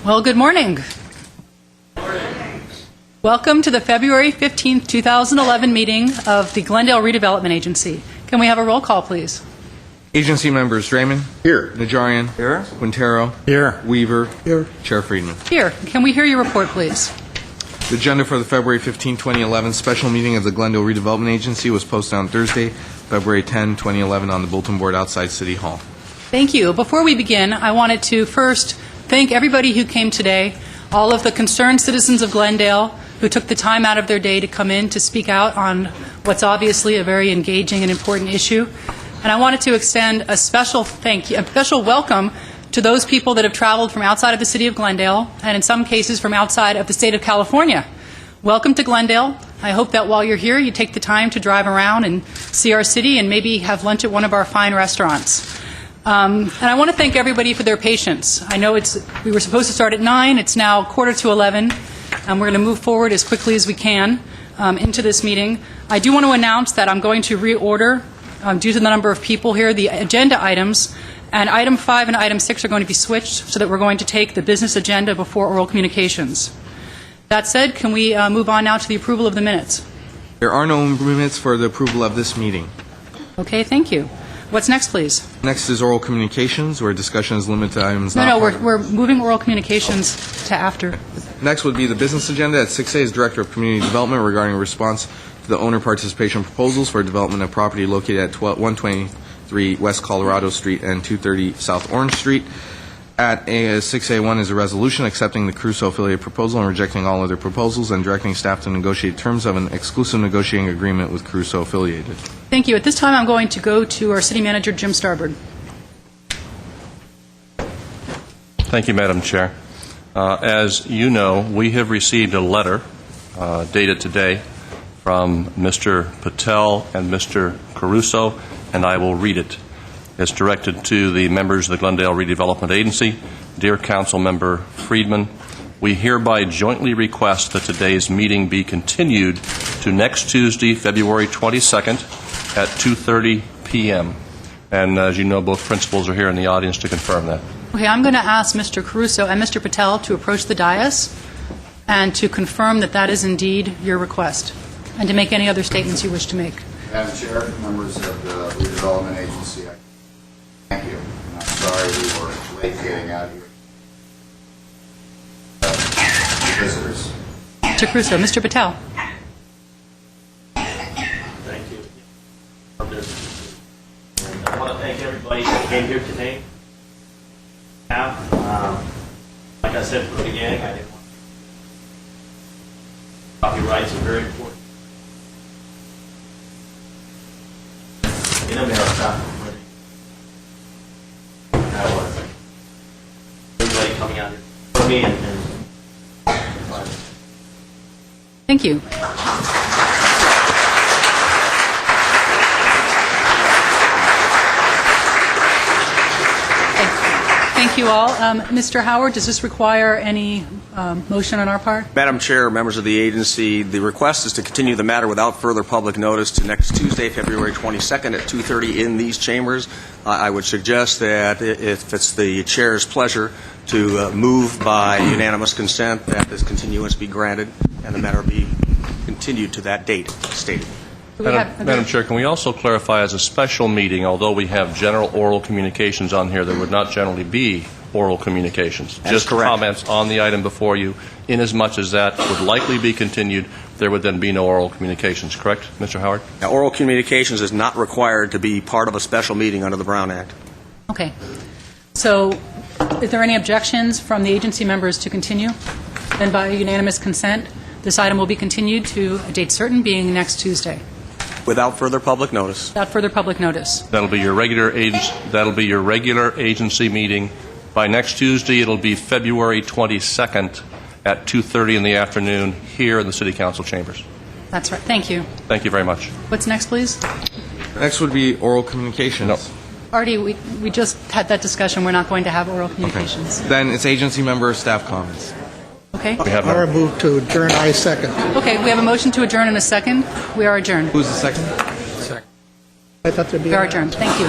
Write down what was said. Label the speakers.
Speaker 1: Well, good morning. Welcome to the February 15th, 2011 meeting of the Glendale Redevelopment Agency. Can we have a roll call, please?
Speaker 2: Agency members: Draymond.
Speaker 3: Here.
Speaker 2: Najarian.
Speaker 3: Here.
Speaker 2: Quintero.
Speaker 3: Here.
Speaker 2: Weaver.
Speaker 3: Here.
Speaker 2: Chair Friedman.
Speaker 1: Here. Can we hear your report, please?
Speaker 2: The agenda for the February 15, 2011 special meeting of the Glendale Redevelopment Agency was posted on Thursday, February 10, 2011 on the bulletin board outside City Hall.
Speaker 1: Thank you. Before we begin, I wanted to first thank everybody who came today, all of the concerned citizens of Glendale who took the time out of their day to come in to speak out on what's obviously a very engaging and important issue. And I wanted to extend a special welcome to those people that have traveled from outside of the city of Glendale, and in some cases from outside of the state of California. Welcome to Glendale. I hope that while you're here, you take the time to drive around and see our city and maybe have lunch at one of our fine restaurants. And I want to thank everybody for their patience. I know we were supposed to start at 9, it's now 11:15, and we're going to move forward as quickly as we can into this meeting. I do want to announce that I'm going to reorder, due to the number of people here, the agenda items, and item 5 and item 6 are going to be switched so that we're going to take the business agenda before oral communications. That said, can we move on now to the approval of the minutes?
Speaker 2: There are no minutes for the approval of this meeting.
Speaker 1: Okay, thank you. What's next, please?
Speaker 2: Next is oral communications, where discussion is limited to items
Speaker 1: No,
Speaker 2: not
Speaker 1: we're
Speaker 2: part-
Speaker 1: moving oral communications to after.
Speaker 2: Next would be the business agenda. At 6A is Director of Community Development regarding a response to the owner participation proposals for development of property located at 123 West Colorado Street and 230 South Orange Street. At 6A1 is a resolution accepting the Crusoe affiliate proposal and rejecting all other proposals and directing staff to negotiate terms of an exclusive negotiating agreement with Crusoe affiliated.
Speaker 1: Thank you. At this time, I'm going to go to our City Manager, Jim Starbird.
Speaker 4: Thank you, Madam Chair. As you know, we have received a letter dated today from Mr. Patel and Mr. Caruso, and I will read it. It's directed to the members of the Glendale Redevelopment Agency. Dear Council Member Friedman, we hereby jointly request that today's meeting be continued to next Tuesday, February 22nd at 2:30 p.m. And as you know, both principals are here in the audience to confirm that.
Speaker 1: Okay, I'm going to ask Mr. Caruso and Mr. Patel to approach the dais and to confirm that that is indeed your request, and to make any other statements you wish to make.
Speaker 3: Madam Chair, members of the Redevelopment Agency, thank you. And I'm sorry we were late getting out here. Visitors.
Speaker 1: Mr. Caruso. Mr. Patel.
Speaker 5: Thank you. And I want to thank everybody that came here today. Like I said from the beginning, I didn't want copyrights are very important in America. I want to thank everybody coming out here for me and
Speaker 1: Thank you. Thank you all. Mr. Howard, does this require any motion on our part?
Speaker 6: Madam Chair, members of the agency, the request is to continue the matter without further public notice to next Tuesday, February 22nd at 2:30 in these chambers. I would suggest that if it's the Chair's pleasure to move by unanimous consent that this continuance be granted and the matter be continued to that date stated.
Speaker 4: Madam Chair, can we also clarify as a special meeting, although we have general oral communications on here, there would not generally be oral communications?
Speaker 6: That's
Speaker 4: just
Speaker 6: correct.
Speaker 4: Comments on the item before you. Inasmuch as that would likely be continued, there would then be no oral communications, correct, Mr. Howard?
Speaker 6: Now, oral communications is not required to be part of a special meeting under the Brown Act.
Speaker 1: Okay. So, is there any objections from the agency members to continue? Then by unanimous consent, this item will be continued to a date certain, being next Tuesday.
Speaker 6: Without further public notice.
Speaker 1: Without further public notice.
Speaker 4: That'll be your regular agency meeting. By next Tuesday, it'll be February 22nd at 2:30 in the afternoon here in the City Council chambers.
Speaker 1: That's right. Thank you.
Speaker 4: Thank you very much.
Speaker 1: What's next, please?
Speaker 2: Next would be oral communications.
Speaker 4: No.
Speaker 1: Artie, we just had that discussion. We're not going to have oral communications.
Speaker 2: Then it's agency member staff comments.
Speaker 1: Okay?
Speaker 4: We have
Speaker 7: I move to adjourn. I second.
Speaker 1: Okay, we have a motion to adjourn in a second. We are adjourned.
Speaker 2: Who's the second?
Speaker 7: I thought there'd be.
Speaker 1: We are adjourned. Thank you.